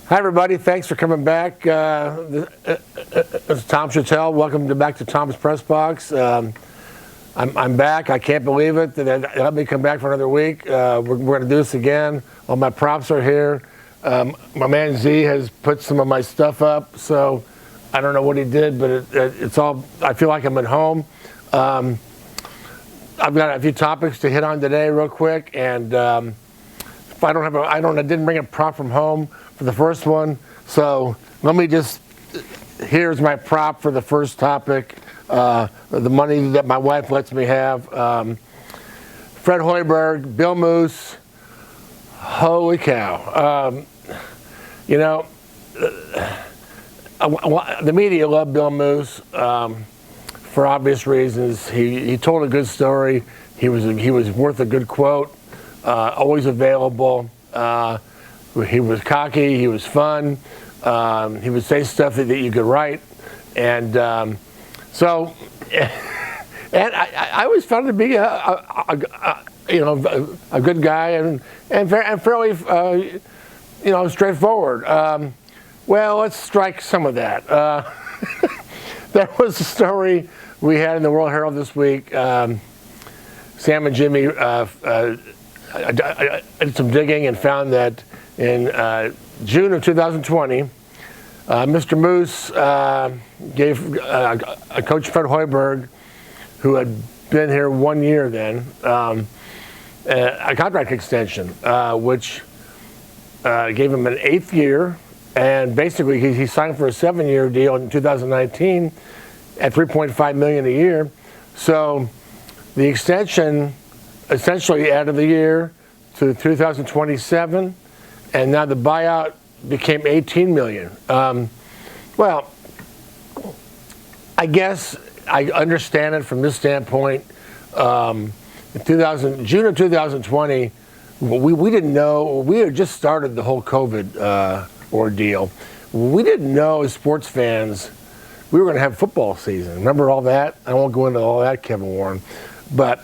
Hi, everybody. Thanks for coming back. This is Tom Shatel. Welcome back to Tom's Press Box. I'm back. I can't believe it. They let me come back for another week. We're going to do this again. All my props are here. My man Z has put some of my stuff up, so I don't know what he did, but it's all. I feel like I'm at home. I've got a few topics to hit on today, real quick, and if I didn't bring a prop from home for the first one, so let me just. Here's my prop for the first topic. The money that my wife lets me have. Fred Hoiberg, Bill Moos. Holy cow! The media loved Bill Moos for obvious reasons. He told a good story. He was worth a good quote. Always available. He was cocky. He was fun. He would say stuff that you could write, and so. And I always found him to be a good guy and fairly straightforward. Well, let's strike some of that. There was a story we had in the World-Herald this week. Sam and Jimmy did some digging and found that in June of 2020, Mr. Moos gave Coach Fred Hoiberg, who had been here 1 year then, a contract extension, which gave him an 8th year, and basically he signed for a 7-year deal in 2019 at $3.5 million a year. So the extension essentially added the year to 2027, and now the buyout became $18 million. Well, I guess I understand it from this standpoint. In June of 2020, we didn't know. We had just started the whole COVID ordeal. We didn't know as sports fans we were going to have football season. Remember all that? I won't go into all that, Kevin Warren. But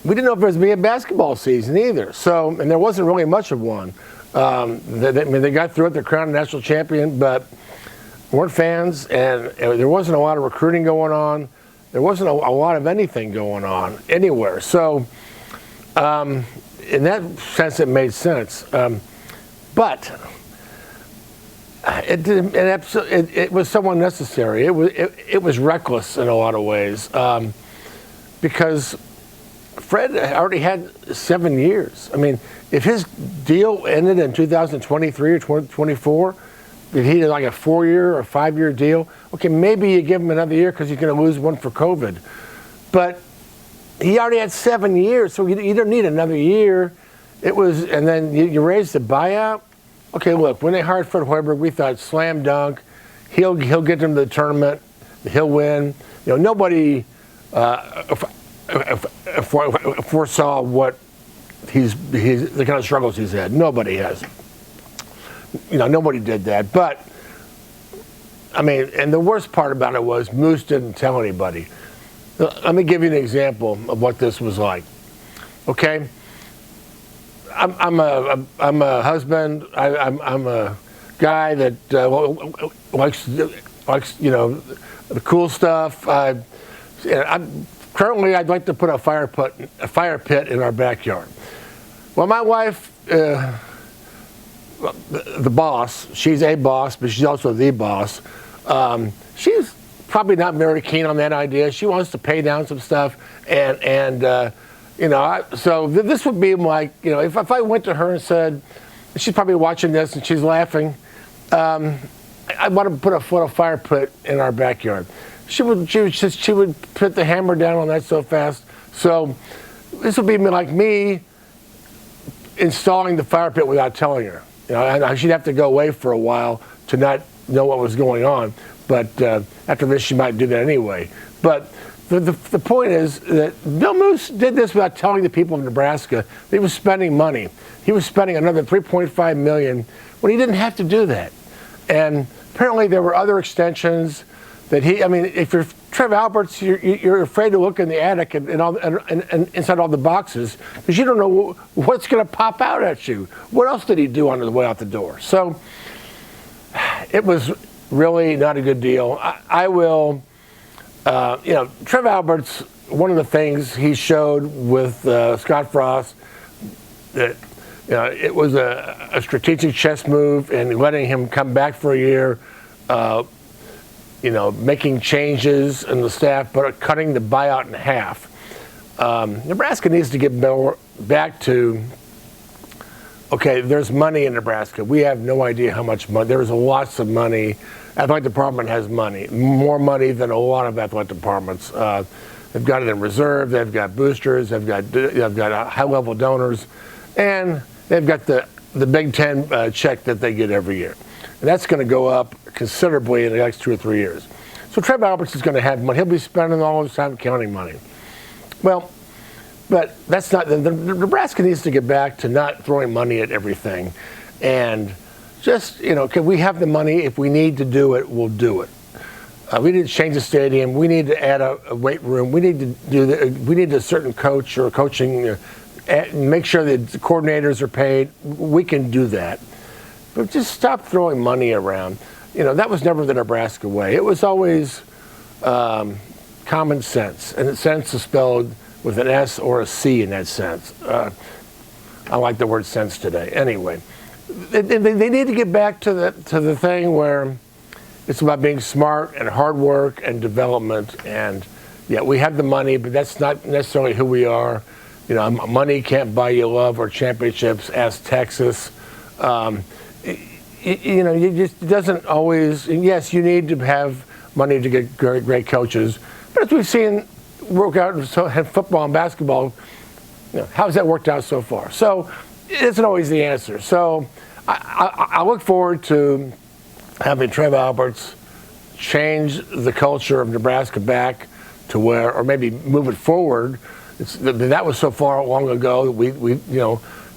we didn't know if there was going to be a basketball season either. So, and there wasn't really much of one. They got through it. They're crowned national champion, but weren't fans, and there wasn't a lot of recruiting going on. There wasn't a lot of anything going on anywhere. So, in that sense, it made sense. But it was somewhat necessary. It was reckless in a lot of ways because Fred already had 7 years. I mean, if his deal ended in 2023 or 2024, if he did like a 4-year or 5-year deal, okay, maybe you give him another year because he's going to lose one for COVID. But he already had 7 years, so you don't need another year. And then you raise the buyout. Okay, look, when they hired Fred Hoiberg, we thought slam dunk. He'll get them to the tournament. He'll win. Nobody foresaw what the kind of struggles he's had. Nobody has. Nobody did that. But, I mean, and the worst part about it was Moose didn't tell anybody. Let me give you an example of what this was like. Okay? I'm a husband. I'm a guy that likes the cool stuff. Currently, I'd like to put a fire pit in our backyard. Well, my wife, the boss, she's a boss, but she's also the boss. She's probably not very keen on that idea. She wants to pay down some stuff, so this would be like, if I went to her and said, she's probably watching this and she's laughing, I want to put a fire pit in our backyard. She would put the hammer down on that so fast. So this would be like me installing the fire pit without telling her. And she'd have to go away for a while to not know what was going on. But after this, she might do that anyway. But the point is that Bill Moos did this without telling the people of Nebraska that he was spending money. He was spending another $3.5 million when he didn't have to do that. And apparently there were other extensions that if you're Trev Alberts, you're afraid to look in the attic and inside all the boxes because you don't know what's going to pop out at you. What else did he do on the way out the door? So it was really not a good deal. I will, Trev Alberts, one of the things he showed with Scott Frost, that it was a strategic chess move, and letting him come back for a year, making changes in the staff, but cutting the buyout in half. Nebraska needs to get back to, okay, there's money in Nebraska. We have no idea how much money. There's lots of money. Athletic department has money, more money than a lot of athletic departments. They've got it in reserve. They've got boosters. They've got high-level donors, and they've got the Big Ten check that they get every year. And that's going to go up considerably in the next 2 or 3 years. So Trev Alberts is going to have money. He'll be spending all his time counting money. Well, but that's not. The Nebraska needs to get back to not throwing money at everything, and just can we have the money? If we need to do it, we'll do it. We need to change the stadium. We need to add a weight room. We need to we need a certain coach or coaching. Make sure that the coordinators are paid. We can do that, but just stop throwing money around. That was never the Nebraska way. It was always common sense, and sense is spelled with an S or a C in that sense. I like the word sense today. Anyway, they need to get back to the thing where it's about being smart and hard work and development. And yeah, we have the money, but that's not necessarily who we are. Money can't buy you love or championships. Ask Texas. It doesn't always. Yes, you need to have money to get great coaches, but as we've seen work out in football and basketball, how's that worked out so far? So it isn't always the answer. So I look forward to having Trev Alberts change the culture of Nebraska back to where, or maybe move it forward. That was so far long ago. We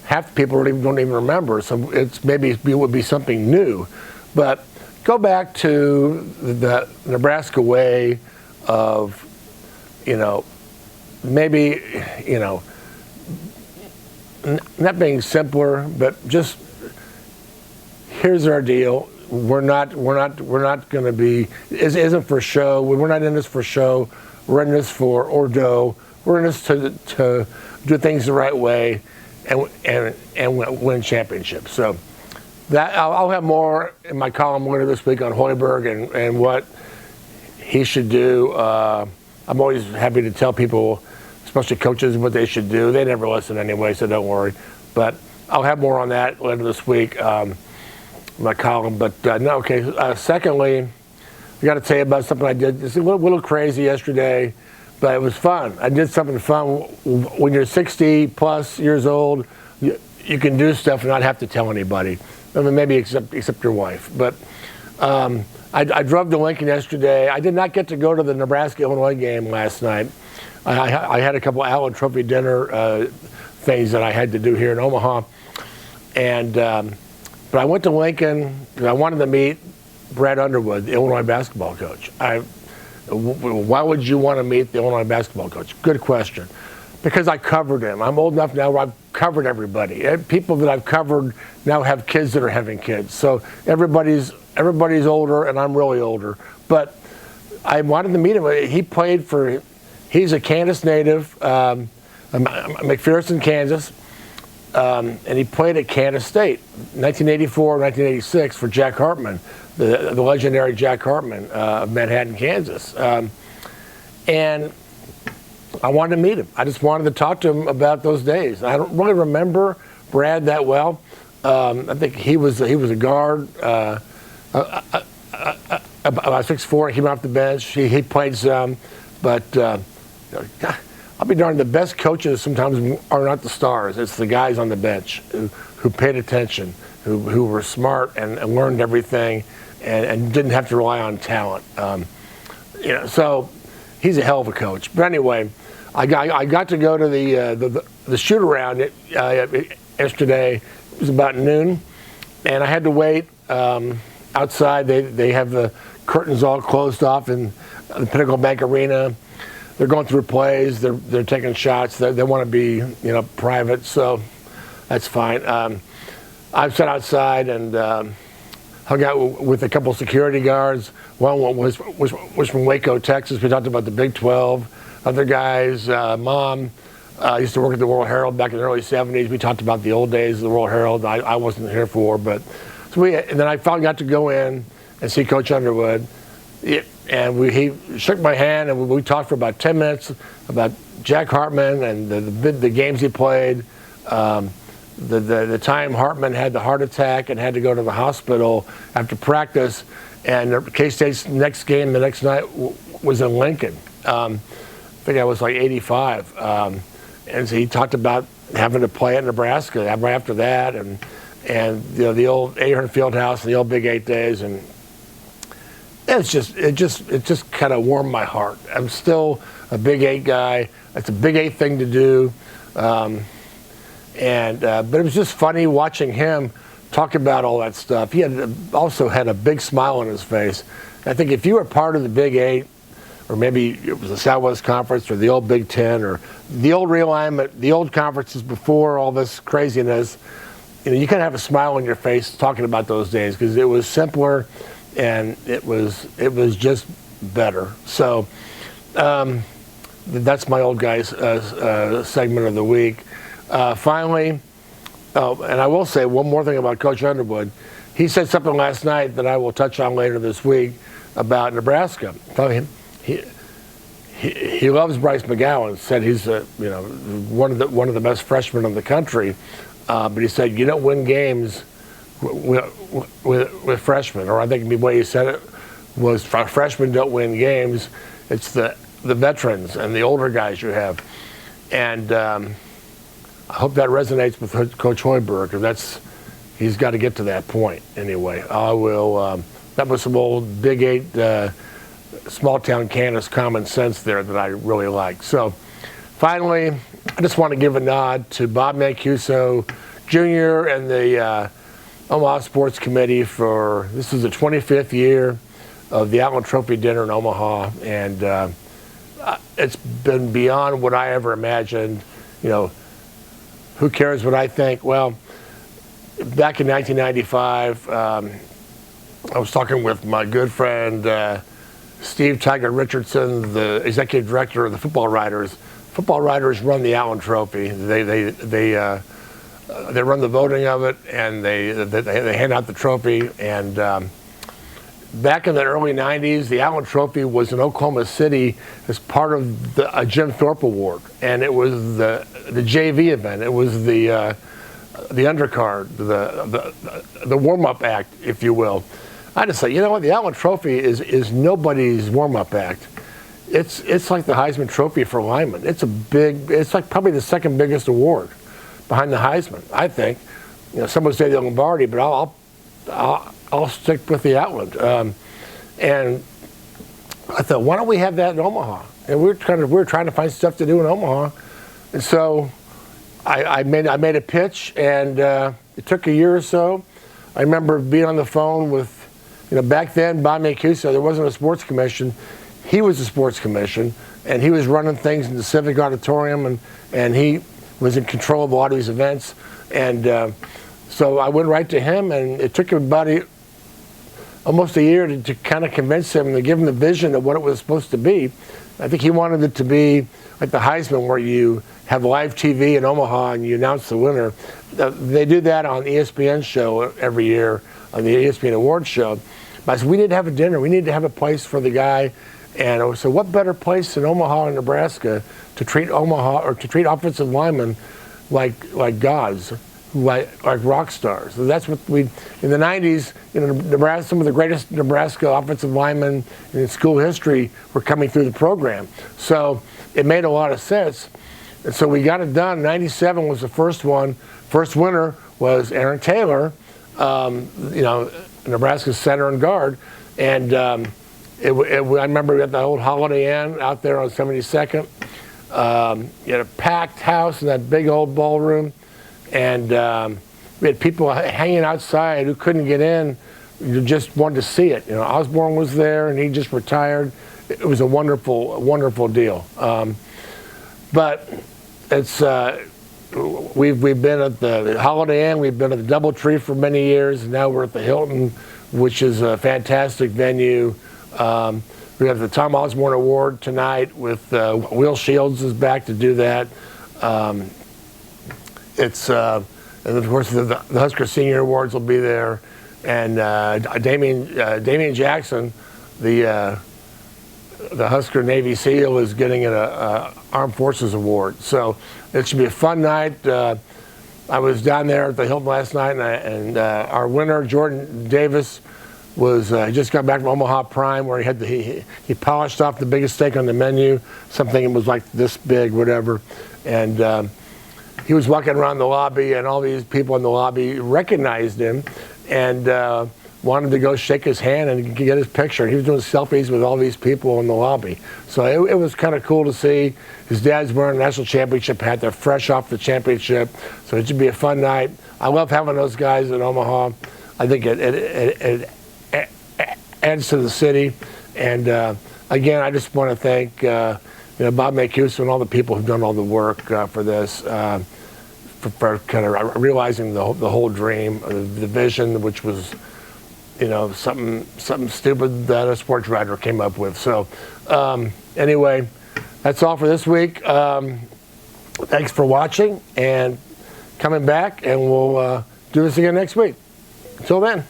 half the people don't even remember. So it would be something new, but go back to the Nebraska way of, maybe, not being simpler, but just here's our deal. We're not going to be. It isn't for show. We're not in this for show. We're in this for ordo. We're in this to do things the right way, and win championships. So that I'll have more in my column later this week on Hoiberg and what he should do. I'm always happy to tell people, especially coaches, what they should do. They never listen anyway, so don't worry. But I'll have more on that later this week, my column. But no, okay. Secondly, I got to tell you about something I did. It's a little crazy yesterday, but it was fun. I did something fun. When you're 60 plus years old, you can do stuff and not have to tell anybody. I mean, maybe except your wife. But I drove to Lincoln yesterday. I did not get to go to the Nebraska-Illinois game last night. I had a couple Outland Trophy dinner things that I had to do here in Omaha. But I went to Lincoln because I wanted to meet Brad Underwood, the Illinois basketball coach. Why would you want to meet the Illinois basketball coach? Good question. Because I covered him. I'm old enough now where I've covered everybody. People that I've covered now have kids that are having kids. So everybody's older, and I'm really older. But I wanted to meet him. He's a Kansas native, McPherson, Kansas, and he played at Kansas State, 1984, 1986 for Jack Hartman, the legendary Jack Hartman of Manhattan, Kansas. And I wanted to meet him. I just wanted to talk to him about those days. I don't really remember Brad that well. I think he was a guard, about 6'4". He came off the bench. He played some, but I'll be darned. The best coaches sometimes are not the stars. It's the guys on the bench who paid attention, who were smart and learned everything, and didn't have to rely on talent. So he's a hell of a coach. But anyway, I got to go to the shoot around yesterday. It was about noon, and I had to wait outside. They have the curtains all closed off in the Pinnacle Bank Arena. They're going through plays. They're taking shots. They want to be private, so that's fine. I've sat outside and hung out with a couple security guards. One was from Waco, Texas. We talked about the Big 12. Other guys, Mom used to work at the World-Herald back in the early 70s. We talked about the old days of the World-Herald. I wasn't here for, but and then I finally got to go in and see Coach Underwood. And he shook my hand, and we talked for about 10 minutes about Jack Hartman and the games he played. The time Hartman had the heart attack and had to go to the hospital after practice, and K-State's next game the next night was in Lincoln. I think I was like 85. And so he talked about having to play at Nebraska right after that, and the old Ahern Fieldhouse and the old Big 8 days, and it just kind of warmed my heart. I'm still a Big 8 guy. It's a Big 8 thing to do, but it was just funny watching him talk about all that stuff. He also had a big smile on his face. I think if you were part of the Big 8, or maybe it was the Southwest Conference or the old Big 10 or the old realignment, the old conferences before all this craziness, you kind of have a smile on your face talking about those days because it was simpler. And it was just better. So that's my old guys segment of the week. Finally, and I will say one more thing about Coach Underwood. He said something last night that I will touch on later this week about Nebraska. He loves Bryce McGowan. Said he's one of the best freshmen in the country. But he said you don't win games with freshmen, or I think the way he said it was freshmen don't win games. It's the veterans and the older guys you have. And I hope that resonates with Coach Hoiberg, because he's got to get to that point anyway. I will. That was some old Big 8 small town Kansas common sense there that I really like. So finally, I just want to give a nod to Bob Mancuso Jr. and the Omaha Sports Committee for this is the 25th year of the Outland Trophy dinner in Omaha, and it's been beyond what I ever imagined. Who cares what I think? Well, back in 1995, I was talking with my good friend Steve Tiger Richardson, the executive director of the Football Writers. Football Writers run the Outland Trophy. They run the voting of it, and they hand out the trophy. And back in the early 90s, the Outland Trophy was in Oklahoma City as part of a Jim Thorpe Award, and it was the JV event. It was the undercard, the warm-up act, if you will. I just say, you know what? The Outland Trophy is nobody's warm-up act. It's like the Heisman Trophy for linemen. It's like probably the second biggest award behind the Heisman, I think. Some would say the Lombardi, but I'll stick with the Outland. And I thought, why don't we have that in Omaha? And we were trying to find stuff to do in Omaha, and so I made a pitch, and it took a year or so. I remember being on the phone with, back then Bob Mancuso. There wasn't a sports commission. He was the sports commission, and he was running things in the Civic Auditorium, and he was in control of a lot of these events. And so I went right to him, and it took him about almost a year to kind of convince him and to give him the vision of what it was supposed to be. I think he wanted it to be like the Heisman, where you have live TV in Omaha and you announce the winner. They do that on the ESPN show every year, on the ESPN Awards show. But I said, we need to have a dinner. We need to have a place for the guy. And so what better place than Omaha, Nebraska, to treat offensive linemen like gods, like rock stars. So that's what in the 90s, Nebraska, some of the greatest Nebraska offensive linemen in school history were coming through the program. So it made a lot of sense. And so we got it done. 97 was the first one. First winner was Aaron Taylor, Nebraska's center and guard. And I remember we had the old Holiday Inn out there on 72nd. You had a packed house in that big old ballroom. And we had people hanging outside who couldn't get in, who just wanted to see it. Osborne was there, and he just retired. It was a wonderful deal. But it's we've been at the Holiday Inn, we've been at the DoubleTree for many years, and now we're at the Hilton which is a fantastic venue. We have the Tom Osborne Award tonight with Will Shields is back to do that. And of course the Husker Senior Awards will be there, and Damian Jackson, the Husker Navy SEAL, is getting an Armed Forces Award. So it should be a fun night. I was down there at the Hilton last night, and our winner, Jordan Davis, was just got back from Omaha Prime, where he polished off the biggest steak on the menu, something that was like this big, whatever, and he was walking around the lobby, and all these people in the lobby recognized him and wanted to go shake his hand and get his picture. He was doing selfies with all these people in the lobby. So it was kind of cool to see. His dad's wearing a national championship hat. They're fresh off the championship. So it should be a fun night. I love having those guys in Omaha. I think it adds to the city. And again, I just want to thank Bob Mancuso and all the people who've done all the work for this, for kind of realizing the whole dream, the vision, which was something stupid that a sports writer came up with. So anyway, that's all for this week. Thanks for watching and coming back, and we'll do this again next week. Until then.